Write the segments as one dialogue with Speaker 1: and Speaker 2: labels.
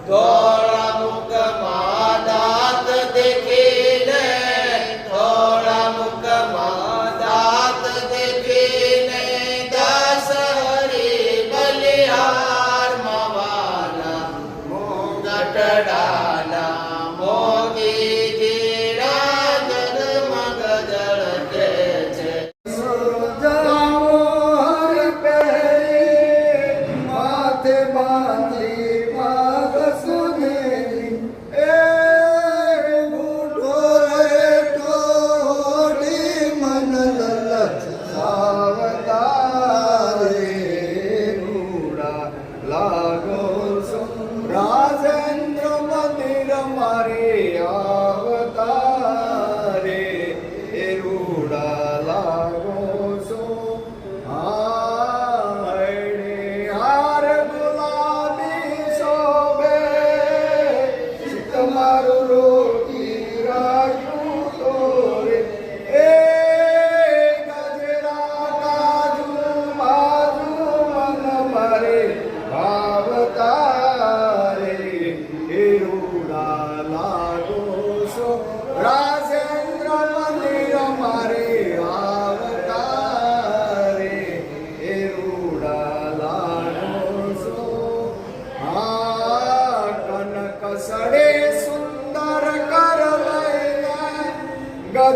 Speaker 1: ધોળા મુખમાં દાંત દેખીને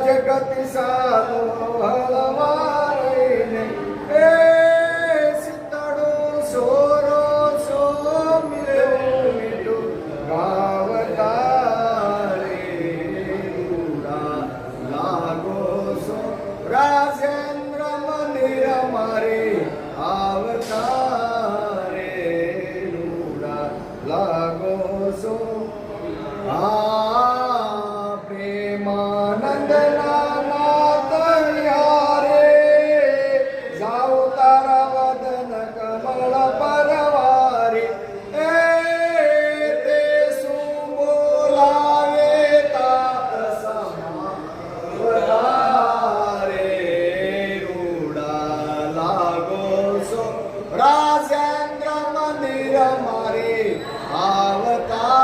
Speaker 1: જગત સાનો હલવાઈને એ સિતડો સોરો સો મિલ્યો મીઠું ગાવતા રે રૂડા લાગો સો રાજેન્દ્ર મંદિર મારે આવતા રે રૂડા લાગો સો પ્રેમાનંદ નાથ યારે જાઓ તારા વદન કમળ પરવારે એ તે શું બોલાવે તાપ સમારે રૂડા લાગો સો રાજેન્દ્ર મંદિર મારે આવતા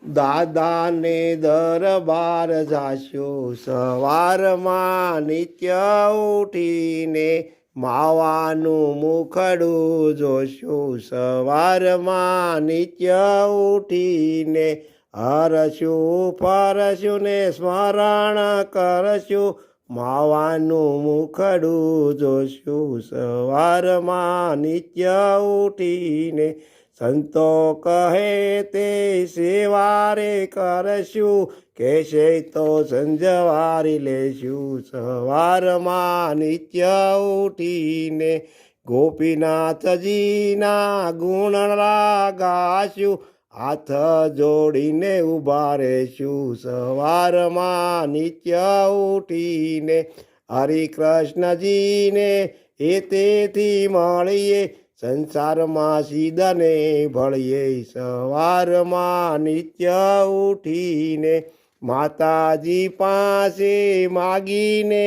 Speaker 1: દાદાને દરબાર જાશું સવારમાં નિત્ય ઉઠીને માવાનું મુખડું જોશું સવારમાં નિત્ય ઉઠીને હરશું ફરશું ને સ્મરણ કરશું માવાનું મુખડું જોશું સવારમાં નિત્ય ઉઠીને સંતો કહે તે સેવારે કરશું કહેશે તો સંજવારી લેશું સવારમાં નિત્ય ઉઠીને ગોપીનાથજીના ગુણ ગાશું હાથ જોડીને ઊભા રહેશું સવારમાં નિત્ય ઉઠીને હરિકૃષ્ણજીને એ તેથી મળીએ સંસારમાં સીધને ભળીએ સવારમાં નિત્ય ઉઠીને માતાજી પાસે માગીને